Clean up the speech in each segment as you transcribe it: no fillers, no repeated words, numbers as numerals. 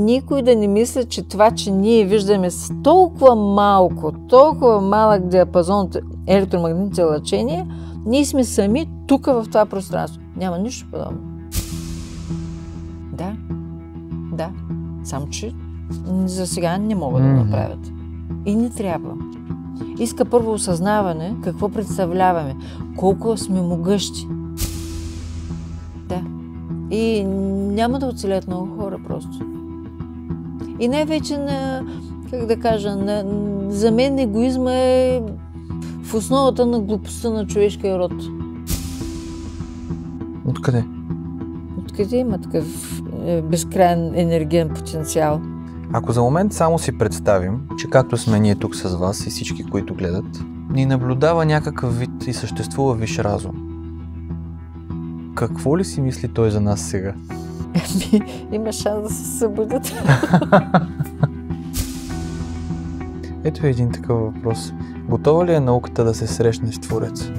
никой да не мисли, че това, че ние виждаме с толкова малък диапазон от електромагнитните лъчения, ние сме сами тук в това пространство. Няма нищо подобно. Да. Само че за сега не могат да направят. И не трябва. Иска първо осъзнаване какво представляваме, колко сме могъщи. Да. И няма да оцелят много хора просто. И най-вече за мен егоизма е в основата на глупостта на човешкия род. Откъде? Откъде има такъв безкрайен енергиен потенциал? Ако за момент само си представим, че както сме ние тук с вас и всички, които гледат, ни наблюдава някакъв вид и съществува висш разум. Какво ли си мисли той за нас сега? Има шанс да се събудят. Ето е един такъв въпрос. Готова ли е науката да се срещне с Твореца?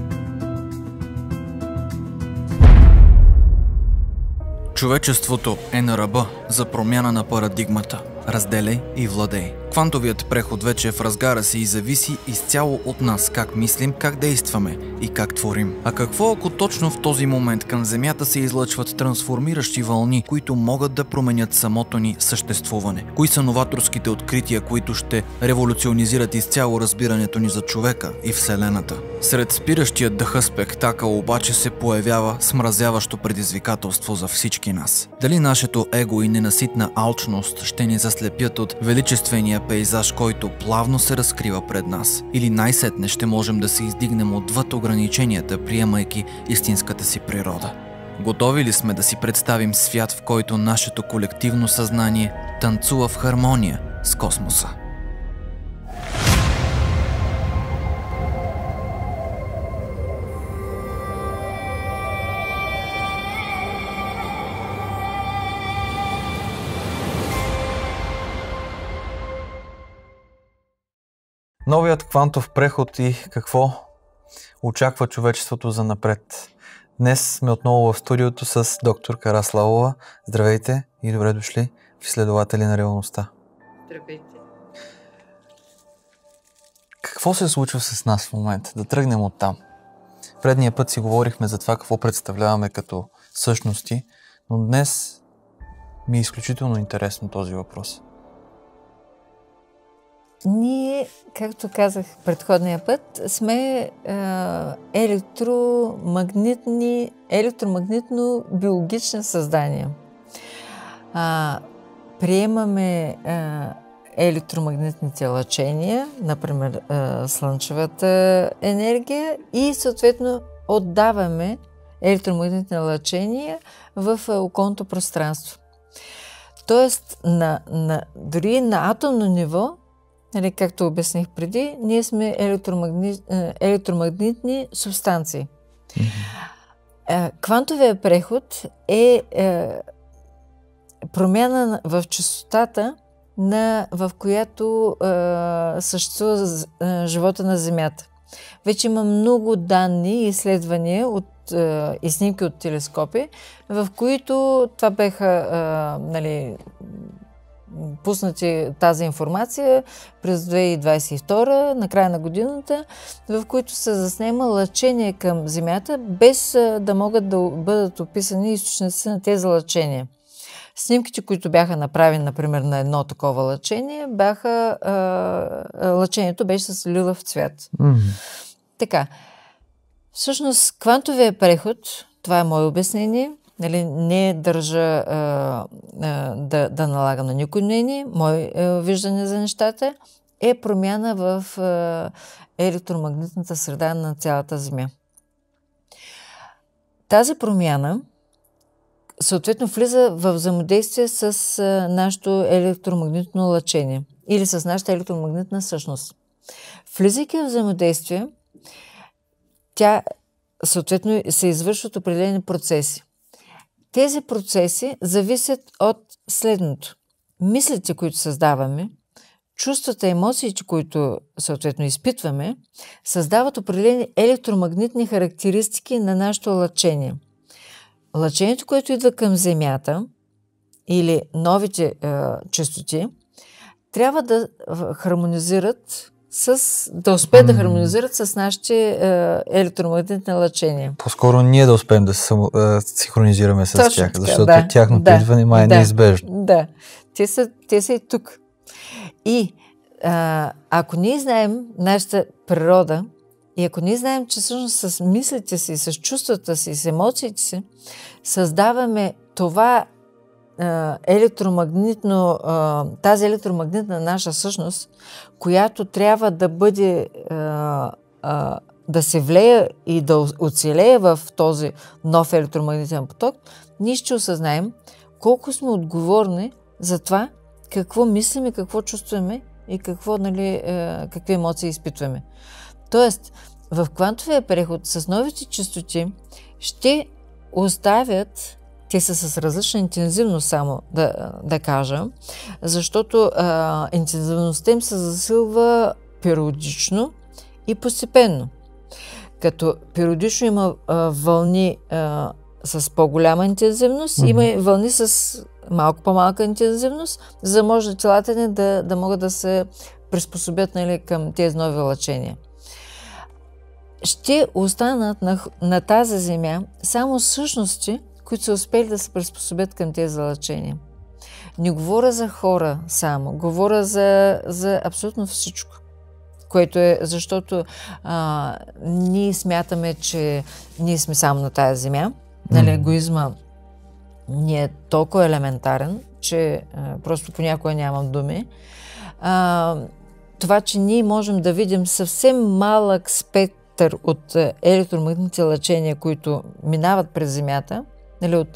Човечеството е на ръба за промяна на парадигмата. Разделяй и владей. Квантовият преход вече е в разгара си и зависи изцяло от нас как мислим, как действаме и как творим. А какво ако точно в този момент към Земята се излъчват трансформиращи вълни, които могат да променят самото ни съществуване? Кои са новаторските открития, които ще революционизират изцяло разбирането ни за човека и Вселената? Сред спиращия дъха спектакъл обаче се появява смразяващо предизвикателство за всички нас. Дали нашето его и ненаситна алчност ще ни заслепят от величествения пейзаж, който плавно се разкрива пред нас? Или най-сетне ще можем да се издигнем отвъд ограниченията, приемайки истинската си природа? Готови ли сме да си представим свят, в който нашето колективно съзнание танцува в хармония с космоса? Новият квантов преход и какво очаква човечеството за напред. Днес сме отново в студиото с доктор Караславова. Здравейте и добре дошли в изследователи на реалността. Здравейте. Какво се случва с нас в момента? Да тръгнем от там. Предния път си говорихме за това какво представляваме като същности, но днес ми е изключително интересно този въпрос. Ние, както казах предходния път, сме електромагнитно-биологични създания. Приемаме електромагнитните лъчения, например слънчевата енергия, и съответно отдаваме електромагнитни лъчения в околното пространство. Тоест, дори на атомно ниво, както обясних преди, ние сме електромагнитни субстанции. Квантовия преход е промяна в честотата, в която съществува живота на Земята. Вече има много данни и изследвания и снимки от телескопи, в които това беха пуснати тази информация през 2022, на края на годината, в които се заснема лъчение към Земята, без да могат да бъдат описани източници на тези лъчения. Снимките, които бяха направени, например, на едно такова лъчение, лъчението беше с лилав цвят. Така. Всъщност, квантовия преход, това е мое обяснение, не държа да налагам на никой мнение, мое виждане за нещата, е промяна в електромагнитната среда на цялата Земя. Тази промяна съответно влиза в взаимодействие с нашето електромагнитно лъчение или с нашата електромагнитна същност. Влизайки в взаимодействие, тя съответно се извършват определени процеси. Тези процеси зависят от следното. Мислите, които създаваме, чувствата и емоциите, които съответно изпитваме, създават определени електромагнитни характеристики на нашето лъчение. Лъчението, което идва към Земята, или новите честоти трябва да хармонизират да успеят да хармонизират с нашите електромагнитни лъчения. По-скоро ние да успеем да се синхронизираме с точно тях, така, защото тяхното идване май е неизбежно. Да, те са и тук. И ако ние знаем нашата природа и ако ние знаем, че всъщност с мислите си, с чувствата си, с емоциите си, създаваме това тази електромагнитна наша същност, която трябва да бъде да се влее и да оцелее в този нов електромагнитен поток, ние ще осъзнаем колко сме отговорни за това какво мислиме, какво чувстваме и какви емоции изпитваме. Тоест, в квантовия преход с новите честоти ще оставят, те са с различна интензивност, само да кажа, защото интензивността им се засилва периодично и постепенно. Като периодично има вълни с по-голяма интензивност, има и вълни с малко по-малка интензивност, за да може телата ни да могат да се приспособят към тези нови лъчения. Ще останат на тази земя само същности, които са успели да се приспособят към тези лъчения. Не говоря за хора само, говоря за абсолютно всичко. Което е, защото ние смятаме, че ние сме само на тази земя. Егоизма ни е толкова елементарен, че просто понякога нямам думи. Това, че ние можем да видим съвсем малък спектър от електромагнитните лъчения, които минават през Земята, от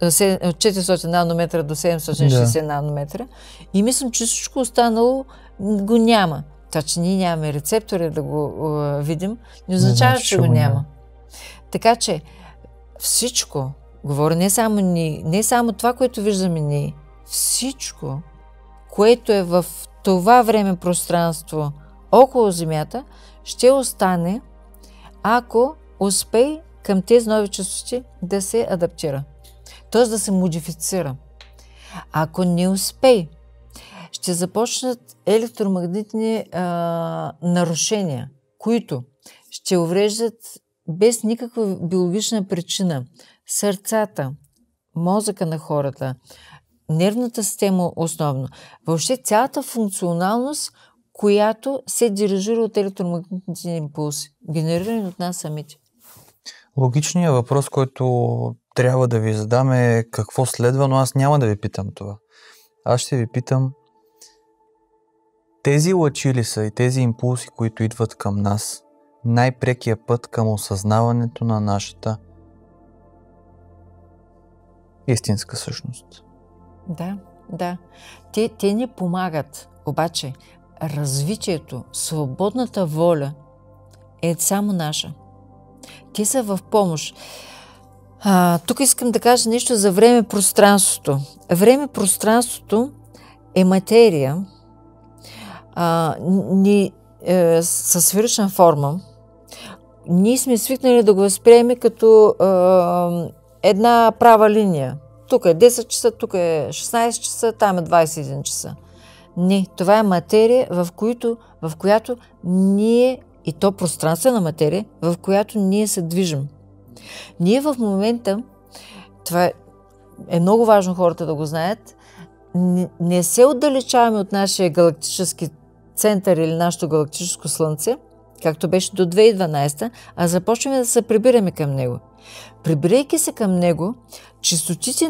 400 нанометра до 760 нанометра, и мислим, че всичко останало го няма. Това, че ние нямаме рецептори да го видим, не означава, че го няма. Така че всичко, говоря не само това, което виждаме ние, всичко, което е в това време пространство около Земята, ще остане, ако успее към тези нови честоти да се адаптира. Т.е. да се модифицира. Ако не успее, ще започнат електромагнитни нарушения, които ще увреждат без никаква биологична причина сърцата, мозъка на хората, нервната система основно. Въобще цялата функционалност, която се дирижира от електромагнитни импулси, генерирани от нас самите. Логичният въпрос, който трябва да ви задам е какво следва, но аз няма да ви питам това. Аз ще ви питам: тези лъчи ли са и тези импулси, които идват към нас, най-прекия път към осъзнаването на нашата истинска същност? Да. Те ни помагат, обаче развитието, свободната воля е само наша. Те са в помощ. Тук искам да кажа нещо за време-пространството. Време-пространството е материя със сферична форма. Ние сме свикнали да го възприемем като една права линия. Тук е 10 часа, тук е 16 часа, там е 21 часа. Не, това е материя, в която ние, и то пространствена материя, в която ние се движим. Ние в момента, това е много важно хората да го знаят, не се отдалечаваме от нашия галактически център или нашето галактическо слънце, както беше до 2012, а започваме да се прибираме към него. Прибирайки се към него, честотите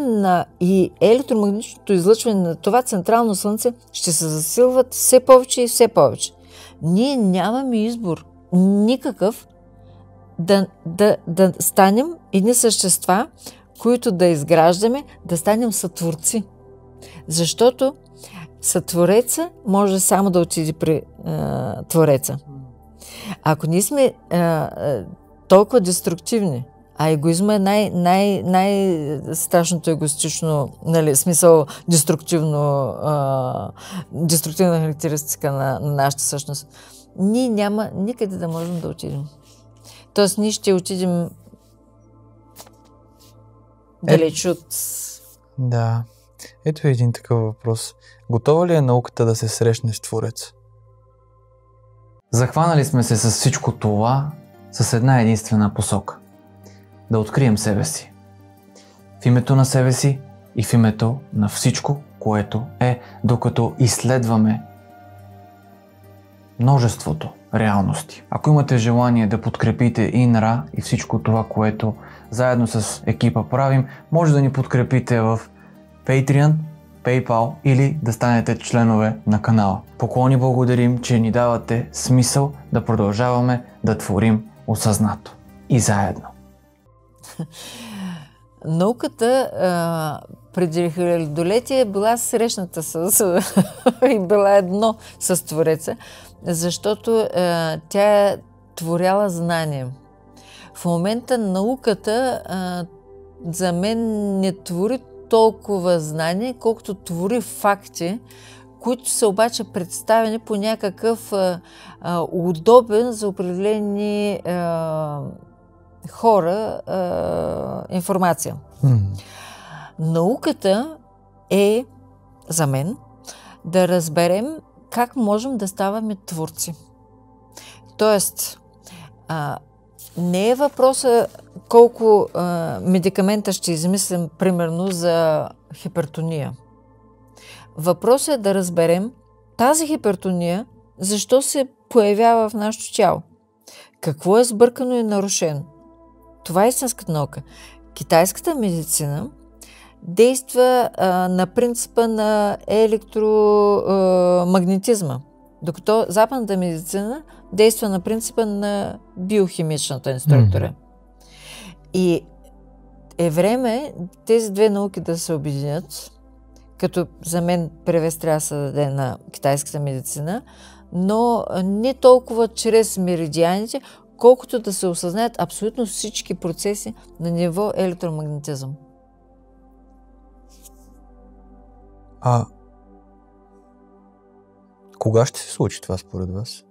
и електромагнитното излъчване на това централно слънце ще се засилват все повече и все повече. Ние нямаме избор никакъв да станем едни същества, които да изграждаме, да станем сътворци. Защото сътвореца може само да отиде при твореца. Ако ние сме толкова деструктивни, а егоизма е най-страшното егоистично, смисъл деструктивна характеристика на нашата същност, ние няма никъде да можем да отидем. Тоест, ние ще отидем далеч от... Да. Ето един такъв въпрос. Готова ли е науката да се срещне с Твореца? Захванали сме се с всичко това с една единствена посока. Да открием себе си. В името на себе си и в името на всичко, което е, докато изследваме множеството реалности. Ако имате желание да подкрепите ИНРА и всичко това, което заедно с екипа правим, може да ни подкрепите в Patreon, PayPal или да станете членове на канала. Поклони благодарим, че ни давате смисъл да продължаваме да творим осъзнато и заедно. Науката преди хилядолетие е била срещната и била едно с Твореца, защото тя е творяла знание. В момента науката за мен не твори толкова знание, колкото твори факти, които са обаче представени по някакъв удобен за определени хора информация. Науката е, за мен, да разберем как можем да ставаме творци. Тоест, не е въпроса колко медикамента ще измислим, примерно, за хипертония. Въпросът е да разберем тази хипертония, защо се появява в нашето тяло. Какво е сбъркано и нарушено. Това е истинската наука. Китайската медицина действа на принципа на електромагнетизма, докато западната медицина действа на принципа на биохимичната структура. И е време тези две науки да се обединят, като за мен превес трябва да се даде на китайската медицина, но не толкова чрез меридианите, колкото да се осъзнаят абсолютно всички процеси на ниво електромагнетизъм. Кога ще се случи това според вас?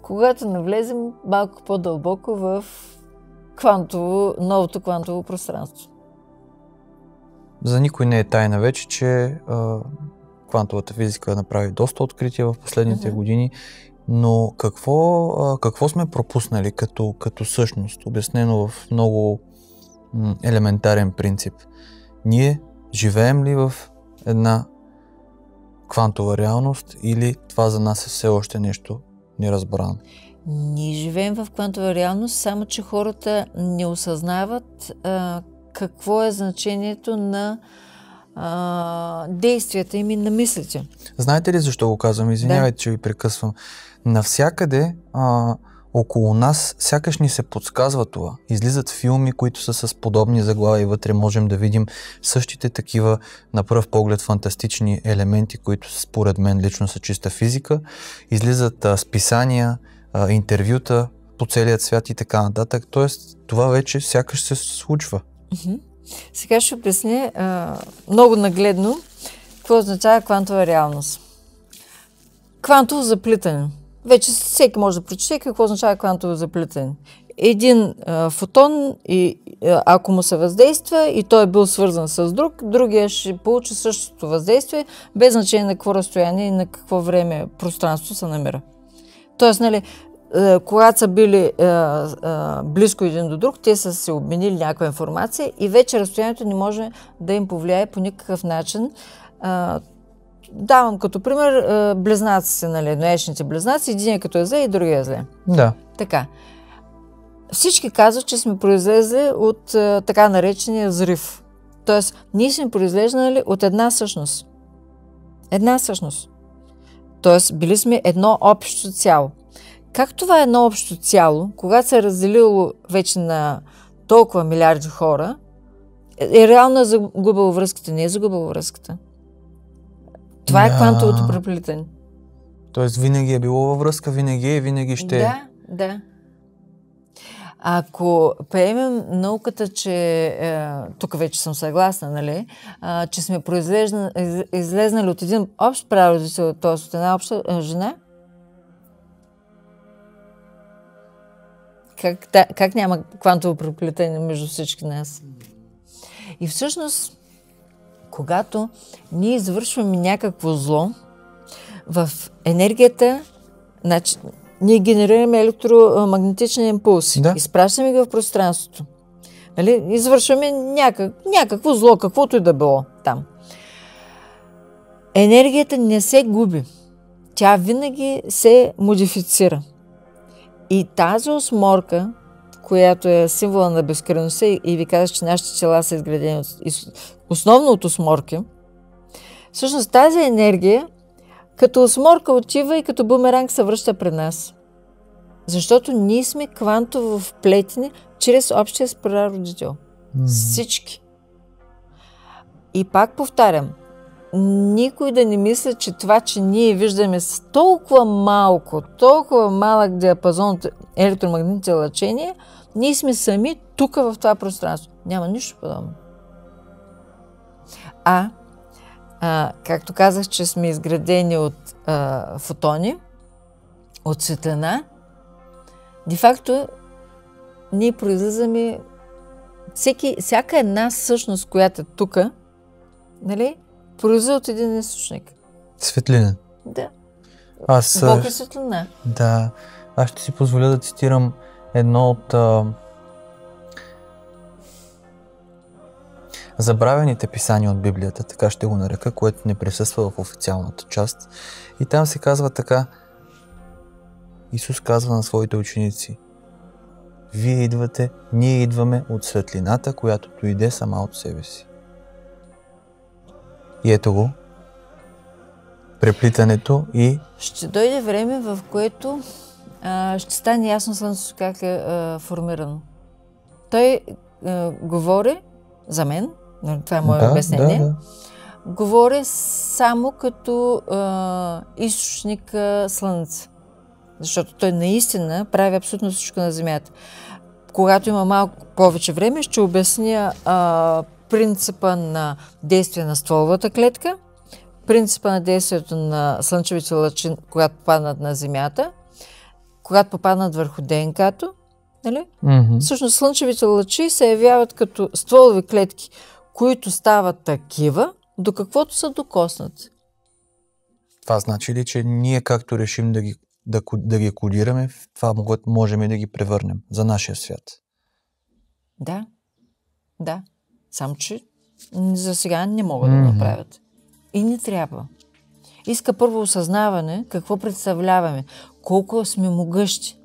Когато навлезем малко по-дълбоко в новото квантово пространство. За никой не е тайна вече, че квантовата физика направи доста открития в последните години, но какво сме пропуснали като същност, обяснено в много елементарен принцип? Ние живеем ли в една квантова реалност или това за нас е все още нещо неразбрано? Ние живеем в квантова реалност, само че хората не осъзнават какво е значението на действията им и на мислите. Знаете ли защо го казвам? Извинявайте, че ви прекъсвам. Навсякъде около нас сякаш ни се подсказва това. Излизат филми, които са с подобни заглавия и вътре можем да видим същите такива на пръв поглед фантастични елементи, които според мен лично са чиста физика. Излизат списания, интервюта по целият свят и така нататък. Тоест това вече сякаш се случва. Сега ще обясня много нагледно какво означава квантова реалност. Квантово заплитане. Вече всеки може да прочете какво означава квантово заплитане. Един фотон, ако му се въздейства и той е бил свързан с друг, другия ще получи същото въздействие, без значение на какво разстояние и на какво време пространство се намира. Тоест, когато са били близко един до друг, те са се обменили някаква информация и вече разстоянието не може да им повлияе по никакъв начин. Давам като пример близнаците, еднояичните близнаци, един като е зле и другия е зле. Да. Така. Всички казват, че сме произлезли от така наречения взрив. Тоест, ние сме произлезли от една същност. Една същност. Тоест, били сме едно общо цяло. Как това е едно общо цяло, когато се е разделило вече на толкова милиарди хора, е реално загубило връзката, не е загубило връзката. Това е квантовото преплитане. Тоест винаги е било във връзка, винаги е и винаги ще е. Да. Ако приемем науката, че тук вече съм съгласна, че сме излезнали от един общ прародител, т.е. от една обща жена, как няма квантово преплетение между всички нас? И всъщност, когато ние извършваме някакво зло, в енергията, значи, ние генерираме електромагнетични импулси, изпращаме ги в пространството. Нали? Извършваме някакво зло, каквото и да било там. Енергията не се губи. Тя винаги се модифицира. И тази осморка, която е символа на безкръвността, и ви казах, че нашите тела са изградени основно от осморки, всъщност тази енергия като осморка отива и като бумеранг се връща при нас. Защото ние сме квантово вплетени чрез общия с прародител. Всички. И пак повтарям, никой да не мисли, че това, че ние виждаме с толкова малък диапазон от електромагнитните лъчения, ние сме сами тук в това пространство. Няма нищо подобно. Както казах, че сме изградени от фотони, от светлина, де-факто ние произлизаме всяка една същност, която е тук, нали, произлиза от един източник. Светлина. Да. Бог е светлина. Да. Аз ще си позволя да цитирам едно от забравените писания от Библията, така ще го нарека, което не присъства в официалната част. И там се казва така: Исус казва на своите ученици: Вие идвате, ние идваме от светлината, която дойде сама от себе си. И ето го, преплитането и... Ще дойде време, в което ще стане ясно Слънцето как е формирано. Той говори за мен, това е мое обяснение, Да. говори само като източник Слънце. Защото той наистина прави абсолютно всичко на Земята. Когато има малко повече време, ще обясня принципа на действие на стволовата клетка, принципа на действието на слънчевите лъчи, когато попаднат на Земята, когато попаднат върху ДНК-то. Нали? Всъщност слънчевите лъчи се явяват като стволови клетки, които стават такива, до каквото са докоснати. Това значи ли, че ние както решим да ги кодираме, в това можем и да ги превърнем за нашия свят? Да. Само че за сега не могат да направят. И не трябва. Иска първо осъзнаване какво представляваме, колко сме могъщи,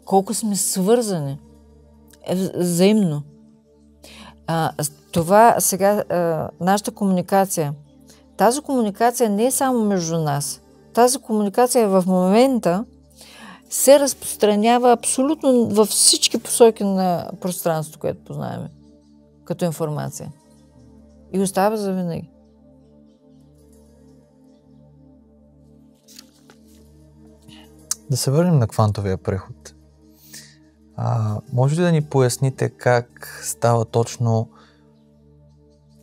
колко сме свързани взаимно. Това сега, нашата комуникация, тази комуникация не е само между нас. Тази комуникация в момента се разпространява абсолютно във всички посоки на пространството, което познаваме, като информация. И остава завинаги. Да се върнем на квантовия преход. Може ли да ни поясните как става точно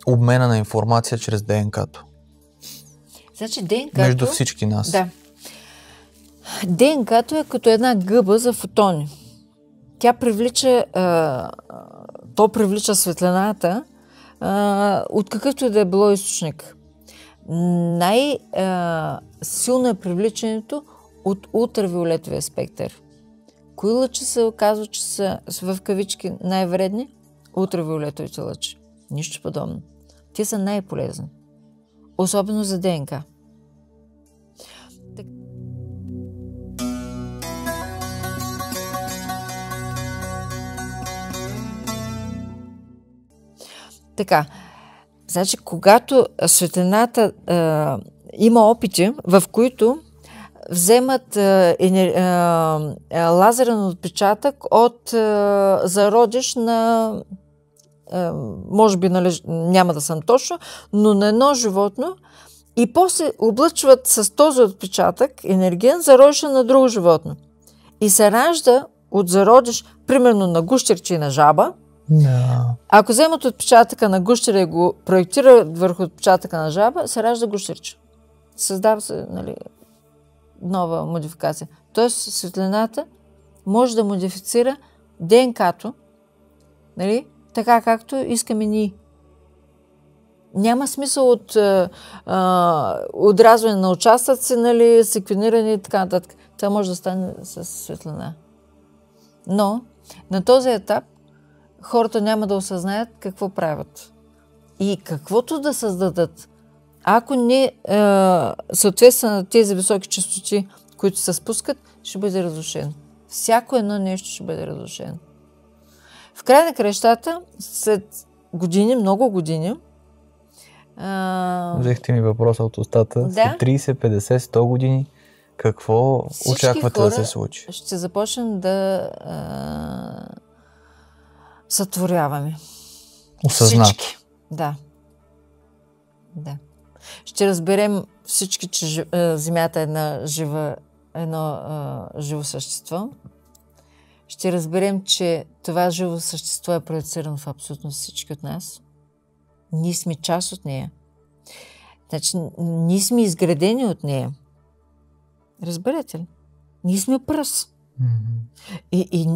обмена на информация чрез ДНК-то? Значи ДНК-то... Между всички нас. Да. ДНК-то е като една гъба за фотони. Тя привлича... то привлича светлината от какъвто и да е било източник. Най-силно е привличането от ултравиолетовия спектър. Кои лъчи се оказва, че са в кавички най-вредни? Ултравиолетовите лъчи. Нищо подобно. Те са най-полезни. Особено за ДНК. Така, значи, когато светлината има опити, в които вземат лазерен отпечатък от зародиш на, може би, нали, няма да съм точно, но на едно животно, и после облъчват с този отпечатък енергиен зародиш на друго животно. И се ражда от зародиш, примерно на гущерче и на жаба. Ако вземат отпечатъка на гущера и го проектират върху отпечатъка на жаба, се ражда гущерче. Създава се, нали, нова модификация. Тоест светлината може да модифицира ДНК-то, нали, така както искаме ние. Няма смисъл от отразване на участъци, нали, секвениране и така нататък. Това може да стане с светлина. Но на този етап хората няма да осъзнаят какво правят. И каквото да създадат, ако не съответства на тези високи честоти, които се спускат, ще бъде разрушено. Всяко едно нещо ще бъде разрушено. В край на кращата, след години, много години, взехте ми въпроса от устата. Да? След 30, 50, 100 години, какво очаквате да се случи? Ще започнем да сътворяваме. Осъзнато. Всички. Да. Ще разберем всички, че Земята е едно живо същество. Ще разберем, че това живо същество е проецирано в абсолютно всички от нас. Ние сме част от нея. Значи, ние сме изградени от нея. Разберете ли? Ние сме пръст. И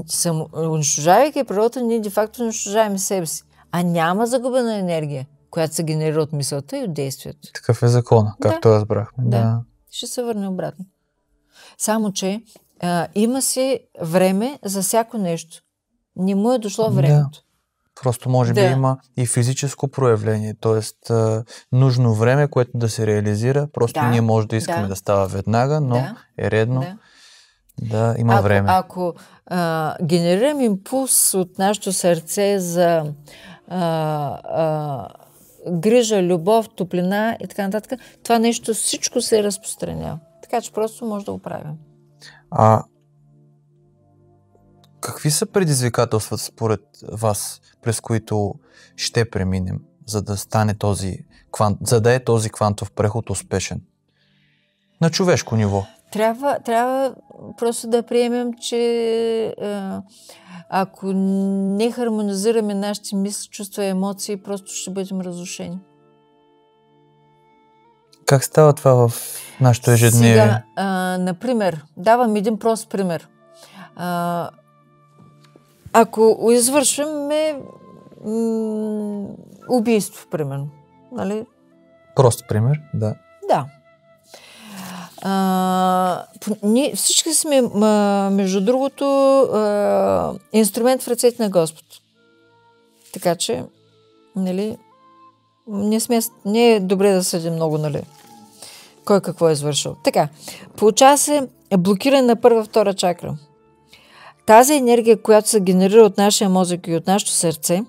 унищожавайки природата, ние де-факто унищожаваме себе си. А няма загубена енергия, която се генерира от мисълта и от действието. Такъв е закона, както разбрахме. Да. Ще се върне обратно. Само, че има си време за всяко нещо. Не му е дошло времето. Да. Просто може би има и физическо проявление, т.е. нужно време, което да се реализира. Просто ние може да искаме да става веднага, но е редно да има време. Ако генерирам импулс от нашето сърце за грижа, любов, топлина и така нататък, това нещо всичко се разпространява. Така че просто може да го правим. Какви са предизвикателствата според вас, през които ще преминем, за да стане за да е този квантов преход успешен? На човешко ниво. Трябва просто да приемем, че ако не хармонизираме нашите мисли, чувства и емоции, просто ще бъдем разрушени. Как става това в нашето ежедневие? Сега, например, давам един прост пример. Ако извършваме убийство, примерно. Нали? Прост пример, да. Да. Ние всички сме, между другото, инструмент в ръцете на Господ. Така че, нали, не е добре да съдим много, нали, кой какво е извършил. Така, получава се блокиране на първа, втора чакра. Тази енергия, която се генерира от нашия мозък и от нашето сърце,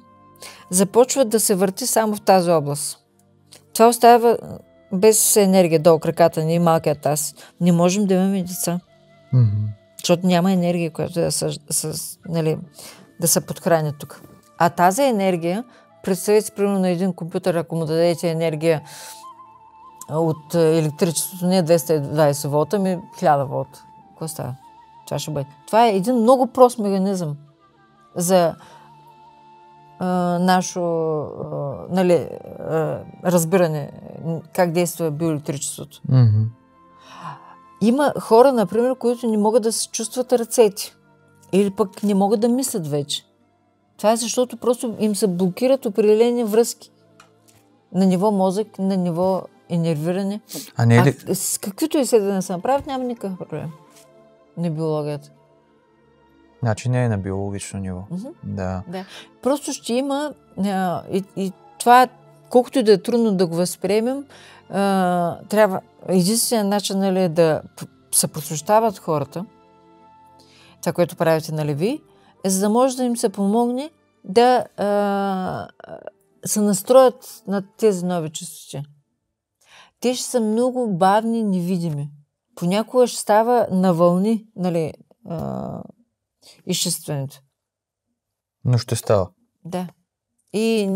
започва да се върти само в тази област. Това остава без енергия долу краката ни и малкият таз. Не можем да имаме деца. Защото няма енергия, която да се подхрани тук. А тази енергия, представете си, примерно на един компютър, ако му дадете енергия от електричеството, не 220 волта, ами 1000 волта. Какво става? Това ще бъде. Това е един много прост механизъм за нашо разбиране как действа биоелектричеството. Има хора, например, които не могат да се чувстват ръцете или пък не могат да мислят вече. Това е защото просто им се блокират определени връзки на ниво мозък, на ниво инервиране. С каквито и да не се направят, няма никакъв проблем на биологията. Значи не е на биологично ниво. Да. Просто ще има и това, колкото и да е трудно да го възприемем, трябва единственият начин, нали, да се просвещават хората, това, което правите, нали, ви, е за да може да им се помогне да се настроят на тези нови честоти. Те ще са много бавни, невидими. Понякога ще става на вълни, нали, изчестването. Но ще става. Да. И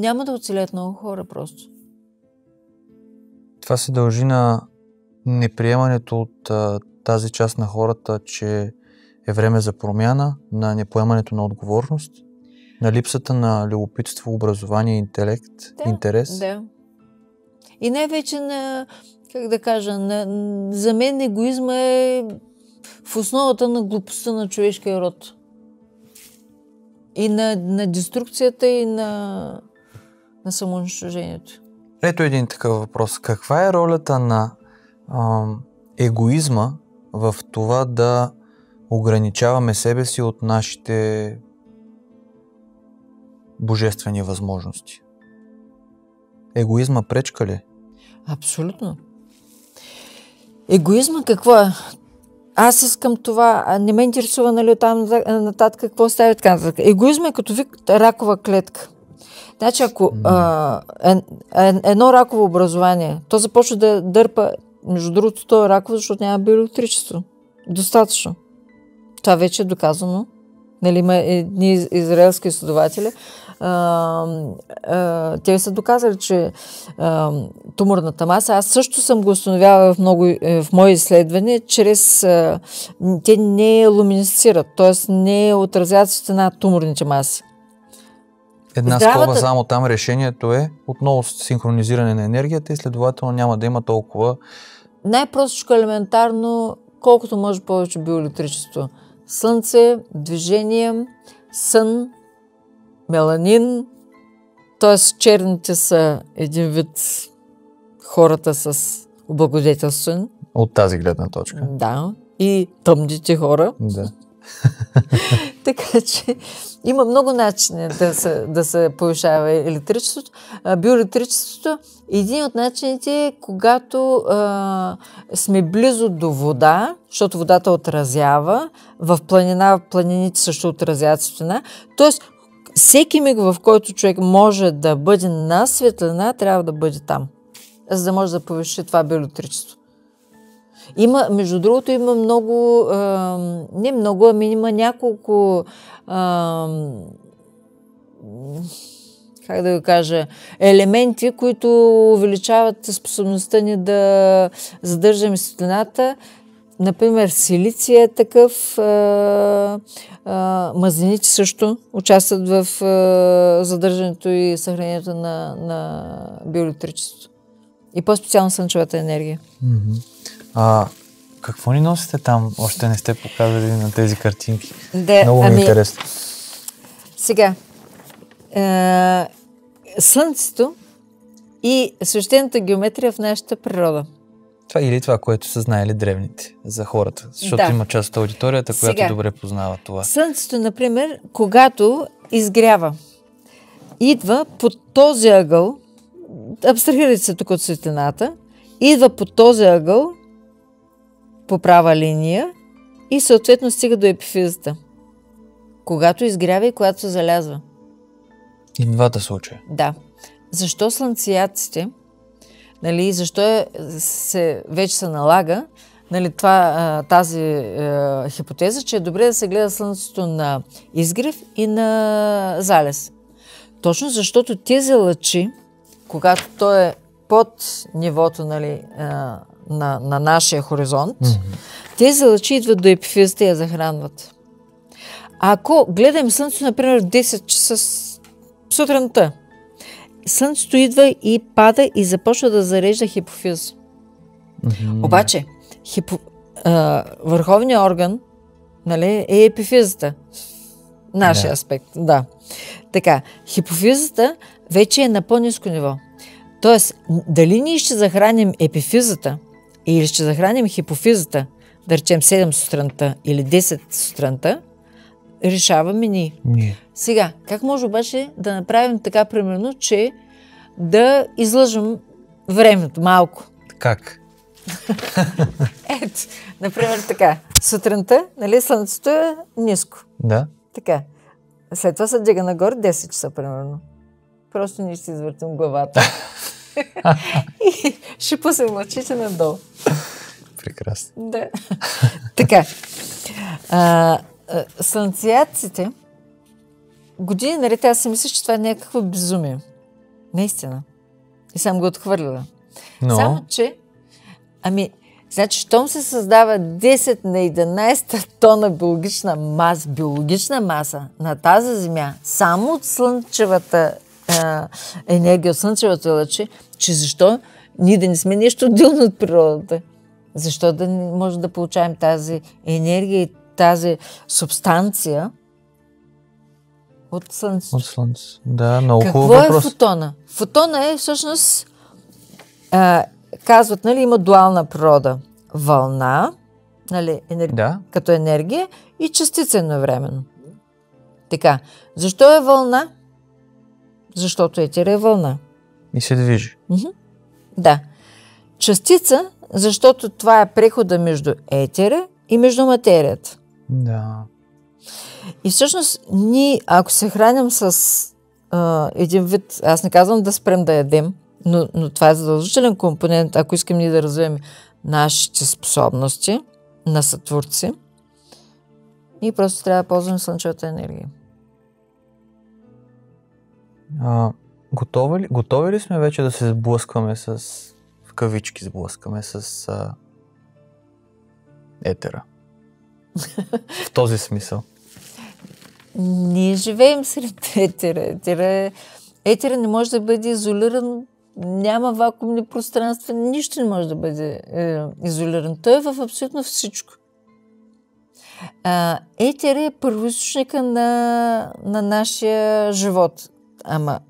няма да оцелят много хора просто. Това се дължи на неприемането от тази част на хората, че е време за промяна, на непоемането на отговорност, на липсата на любопитство, образование, интелект, интерес. Да. И най-вече на, как да кажа, за мен егоизма е в основата на глупостта на човешкия род. И на деструкцията, и на самоунищожението. Ето един такъв въпрос. Каква е ролята на егоизма в това да ограничаваме себе си от нашите божествени възможности? Егоизма пречка ли? Абсолютно. Егоизма какво е? Аз искам това, не ме интересува, нали, оттам нататък какво става така нататък. Егоизма е като вид ракова клетка. Значи, ако едно раково образование, то започва да дърпа, между другото, то е раково, защото няма биоелектричество. Достатъчно. Това вече е доказано. Нали, има едни израелски изследователи. Те са доказали, че туморната маса, аз също съм го установявала в мои изследвания, чрез те не луминесцират, т.е. не отразяват светлина туморните маси. Една скоба само там решението е отново синхронизиране на енергията и следователно няма да има толкова... Най-простичко елементарно, колкото може повече биоелектричество. Слънце, движение, сън, меланин, т.е. черните са един вид хората с облагодетелствен. От тази гледна точка. Да. И тъмните хора. Да. Така че има много начини да се повишава електричеството. Биоелектричеството, един от начините е когато сме близо до вода, защото водата отразява, в планините също отразяват светлина. Тоест, всеки миг, в който човек може да бъде на светлина, трябва да бъде там, за да може да повиши това биоелектричество. Между другото, има много, не много, ами има няколко, как да го кажа, елементи, които увеличават способността ни да задържаме светлината. Например, силиция е такъв, мазнините също участват в задържането и съхранението на биоелектричеството. И по-специално слънчевата енергия. Какво ни носите там? Още не сте показали на тези картинки. Много ми е интересно. Сега, Слънцето и свещената геометрия в нашата природа. Това или това, което са знаели древните за хората. Защото има част от аудиторията, която добре познава това. Слънцето, например, когато изгрява, идва под този ъгъл, абстрахирайте се тук от светлината, идва под този ъгъл по права линия и съответно стига до епифизата. Когато изгрява и когато се залязва. И двата случая. Да. Защо слънцияците, нали, защо вече се налага, нали, тази хипотеза, че е добре да се гледа слънцето на изгрев и на залез. Точно защото тези лъчи, когато то е под нивото, нали, на нашия хоризонт, тези лъчи идват до епифизата и я захранват. Ако гледаме слънцето, например, в 10 часа сутринта, слънцето идва и пада и започва да зарежда хипофиз. Обаче, върховният орган, нали, е епифизата. Нашия аспект, да. Така, хипофизата вече е на по-ниско ниво. Тоест, дали ние ще захраним епифизата или ще захраним хипофизата, да речем 7 сутринта или 10 сутринта, решаваме ние. Сега, как може обаче да направим така, примерно, че да излъжем времето малко? Как? Ето, например така. Сутринта, нали, слънцето е ниско. Да. Така. След това се дига нагоре 10 часа, примерно. Просто ние ще извъртим главата. И ще пуснем лъчите надолу. Прекрасно. Да. Така. Слънцияците, години наред, аз си мисля, че това е някакво безумие. Наистина. И съм го отхвърлила. Но... Само, че значи, щом се създава 10 на 11 тона биологична маса на тази земя, само от слънчевата енергия, от слънчевата лъчи, че защо ние да не сме нещо отделно от природата? Защо да не може да получаем тази енергия и тази субстанция от Слънцето? От Слънце. Да, много хубав Какво въпрос. е фотона? Фотона е всъщност, казват, нали, има дуална природа. Вълна, нали, Да. като енергия и частица едновременно. Така. Защо е вълна? Защото етер е вълна. И се движи. Да. Частица, защото това е прехода между етера и между материята. Да. И всъщност ние, ако се храним с един вид, аз не казвам да спрем да ядем, но това е задължителен компонент, ако искам ние да развием нашите способности на сътворци, ние просто трябва да ползваме слънчевата енергия. Готови ли сме вече да се сблъскваме в кавички сблъскаме с етера? В този смисъл. Ние живеем сред етера. Етера не може да бъде изолиран, няма вакуумни пространства, нищо не може да бъде изолиран. Той е в абсолютно всичко. Етер е първоизточника на нашия живот. Ама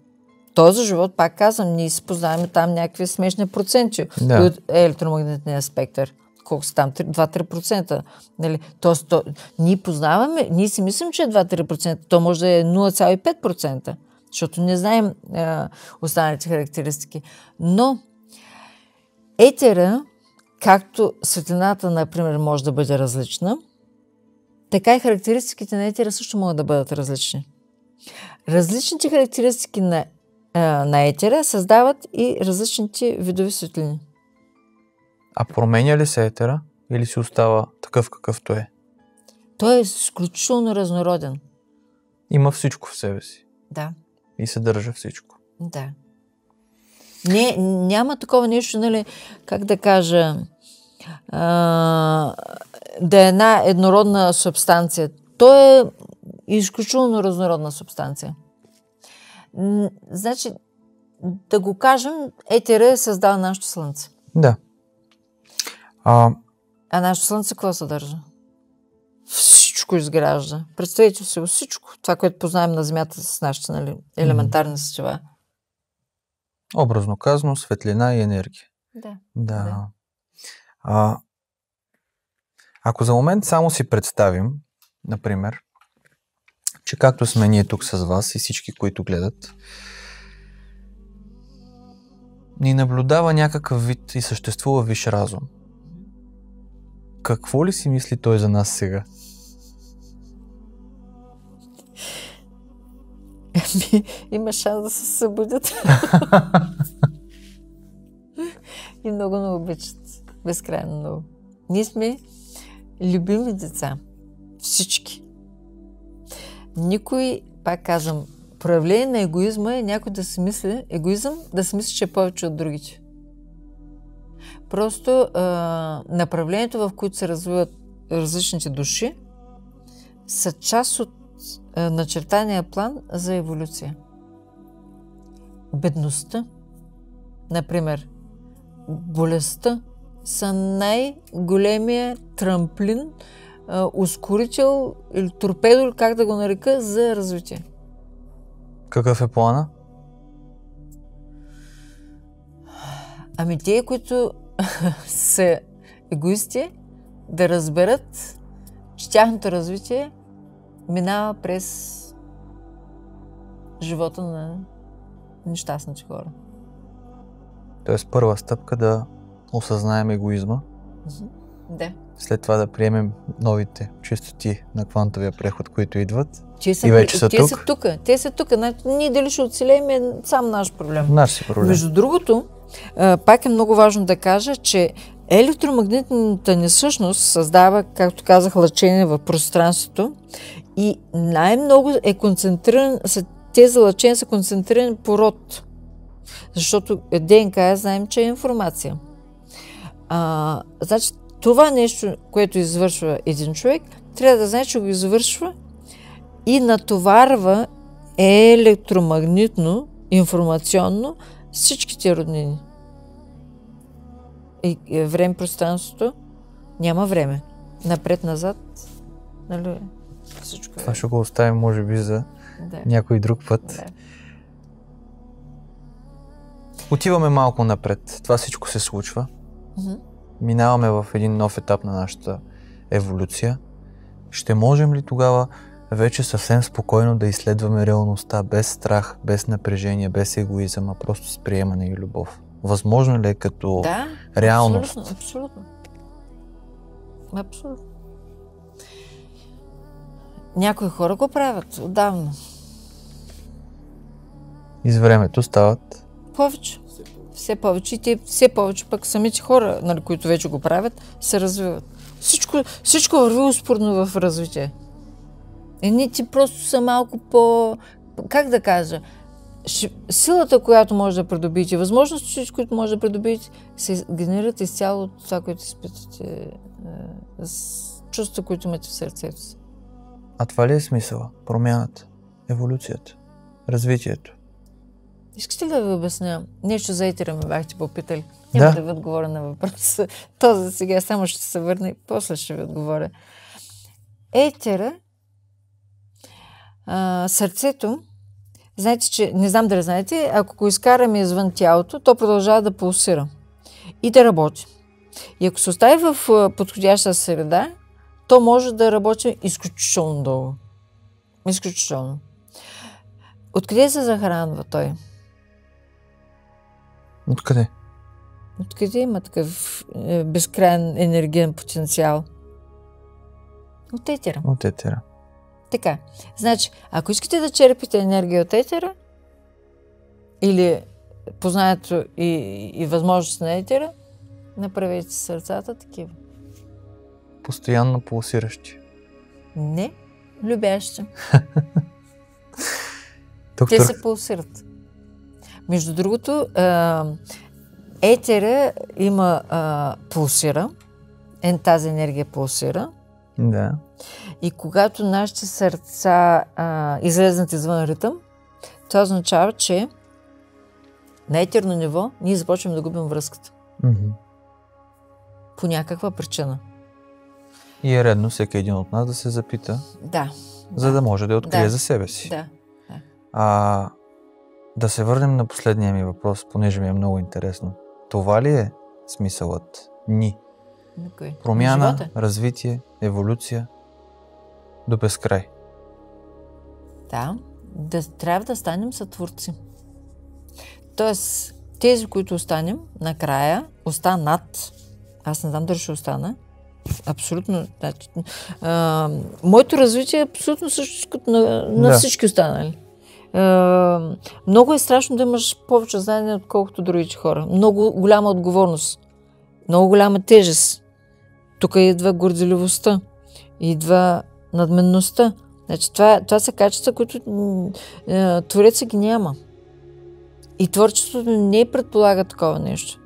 този живот, пак казвам, ние си познаваме там някакви смешни проценти от електромагнитния спектър. Колко са там? 2-3%. Нали? Тоест, ние познаваме, ние си мислим, че е 2-3%. То може да е 0,5%, защото не знаем останалите характеристики. Но етера, както светлината, например, може да бъде различна, така и характеристиките на етера също могат да бъдат различни. Различните характеристики на етера създават и различните видове светлини. А променя ли се етера или си остава такъв какъвто е? Той е изключително разнороден. Има всичко в себе си. Да. И съдържа всичко. Да. Няма такова нещо, нали, как да кажа, да е една еднородна субстанция. Той е изключително разнородна субстанция. Значи, да го кажем, етера е създал нашето Слънце. Да. А нашето Слънце какво съдържа? Всичко изгражда. Представете си всичко. Това, което познаем на Земята с нашите, нали, елементарни сетива. Образно казано, светлина и енергия. Да. Ако за момент само си представим, например, че както сме ние тук с вас и всички, които гледат, ни наблюдава някакъв вид и съществува висш разум. Какво ли си мисли той за нас сега? Има шанс да се събудят. И много не обичат. Безкрайно много. Ние сме любими деца. Всички. Никой, пак казвам, проявление на егоизма е някой да си мисли, да си мисли, че е повече от другите. Просто направлението, в което се развиват различните души, са част от начертания план за еволюция. Бедността, например, болестта са най-големия трамплин, ускорител или торпедо, как да го нарека, за развитие. Какъв е плана? Ами те, които са егоисти, да разберат, че тяхното развитие минава през живота на нещастните хора. Тоест първа стъпка да осъзнаем егоизма. Да. След това да приемем новите чистоти на квантовия преход, които идват. Те са тук. Те са тук. Ние дали ще оцелеем е сам наш проблем. Наш си проблем. Между другото, пак е много важно да кажа, че електромагнитната ни същност създава, както казах, лъчение в пространството и най-много е концентриран, тези лъчения са концентрирани по род. Защото ДНК знаем, че е информация. Значи, това нещо, което извършва един човек, трябва да знае, че го извършва и натоварва електромагнитно, информационно всичките роднини. и време, пространството, няма време. Напред-назад, нали, всичко Това ще го оставим, може би, за някой друг път. Да. Отиваме малко напред. Това всичко се случва. Минаваме в един нов етап на нашата еволюция. Ще можем ли тогава вече съвсем спокойно да изследваме реалността, без страх, без напрежение, без егоизъм, а просто с приемане и любов? Възможно ли е като реалност? Абсолютно. Някои хора го правят отдавна. И с времето стават повече. Все повече. И те все повече пък самите хора, нали, които вече го правят, се развиват. Всичко върви успоредно в развитие. Едните просто са малко по... Как да кажа? Силата, която може да придобиете, възможностите, които може да придобиете, се генерират изцяло от това, което изпитате, с чувства, които имате в сърцето си. А това ли е смисъла? Промяната, еволюцията, развитието? Искате ли да ви обясня? Нещо за етера ме бяхте попитали. Няма да ви отговоря на въпроса. Този сега само ще се върне и после ще ви отговоря. Етера, сърцето, знаете, че, не знам дали знаете, ако го изкараме извън тялото, то продължава да пулсира и да работи. И ако се остави в подходяща среда, то може да работи изключително дълго. Изключително. Откъде се захранва той? Откъде? Откъде има такъв безкрайен енергиен потенциал? От етера. От етера. Така. Значи, ако искате да черпите енергия от етера, или познанието и възможност на етера, направете сърцата такива. Постоянно пулсиращи. Не, любящи. Доктор... Те се пулсират. Между другото, етера има пулсира, тази енергия пулсира. Да. И когато нашите сърца излезнат извън ритъм, това означава, че на етерно ниво ние започваме да губим връзката. По някаква причина. И е редно всеки един от нас да се запита, за да може да открие за себе си. Да се върнем на последния ми въпрос, понеже ми е много интересно. Това ли е смисълът ни? Промяна, развитие, еволюция до безкрай. Трябва да станем сътворци. Тоест, тези, които останем, накрая останат. Аз не знам дали ще остана. Абсолютно. Моето развитие е абсолютно също на всички останали. Много е страшно да имаш повече знание, отколкото другите хора. Много голяма отговорност. Много голяма тежест. Тук идва горделивостта. Идва надменността. Значи, това са качества, които твореца ги няма. И творчеството не предполага такова нещо.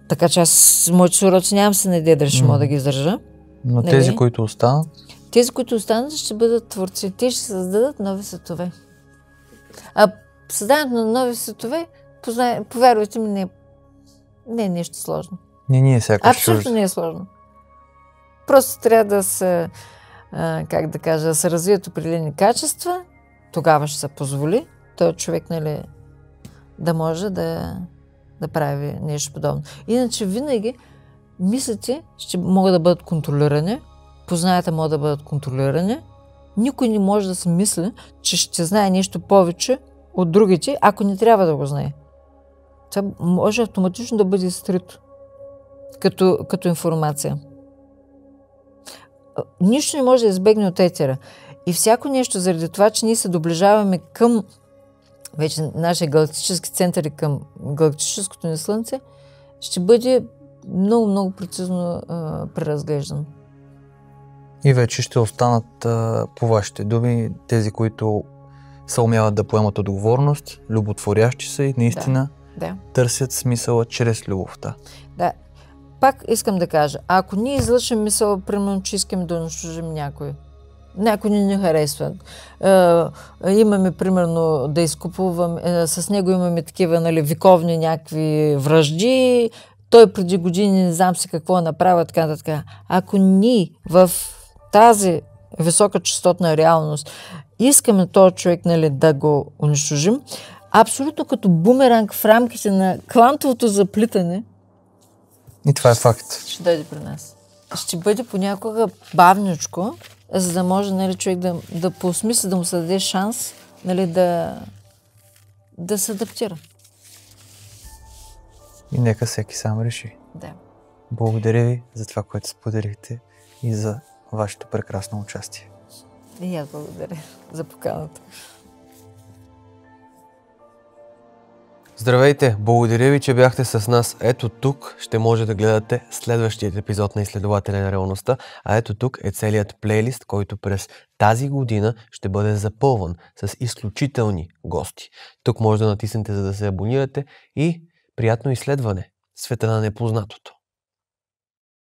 Така че аз, моите съроци, нямам се надея дали ще мога да ги издържа. Но тези, които останат? Тези, които останат, ще бъдат творци. Те ще създадат нови светове. А създаването на нови светове, повярвайте ми, не е нещо сложно. Не е сякаш абсолютно не е сложно. Просто трябва да се, да се развият определени качества, тогава ще се позволи този човек, нали, да може да прави нещо подобно. Иначе винаги мислите ще могат да бъдат контролирани, познанията могат да бъдат контролирани. Никой не може да си мисли, че ще знае нещо повече от другите, ако не трябва да го знае. Това може автоматично да бъде скрито като информация. Нищо не може да избегне от етера. И всяко нещо, заради това, че ние се доближаваме към вече нашия галактически център и към галактическото ни Слънце, ще бъде много, много прецизно преразглеждан. И вече ще останат по вашите думи тези, които се умяват да поемат отговорност, люботворящи са и наистина търсят смисъла чрез любовта. Да. Пак искам да кажа, ако ние излъчим мисъл, примерно, че искаме да унищожим някой, Някой не харесва. Имаме, примерно, да изкупуваме, с него имаме такива, нали, вековни някакви вражди. Той преди години не знам си какво е направил, така. Ако ние в тази високочастотна реалност искаме този човек, нали, да го унищожим, абсолютно като бумеранг в рамките на квантовото заплитане, И това е факт. ще дойде при нас. Ще бъде понякога бавничко, за да може, нали, човек да поосмисли, да му се даде шанс, нали, да се адаптира. И нека всеки сам реши. Да. Благодаря ви за това, което споделихте и за вашето прекрасно участие. И аз благодаря за поканата. Здравейте! Благодаря ви, че бяхте с нас. Ето тук ще може да гледате следващият епизод на Изследователя на реалността, а ето тук е целият плейлист, който през тази година ще бъде запълван с изключителни гости. Тук може да натиснете, за да се абонирате, и приятно изследване. Света на непознатото.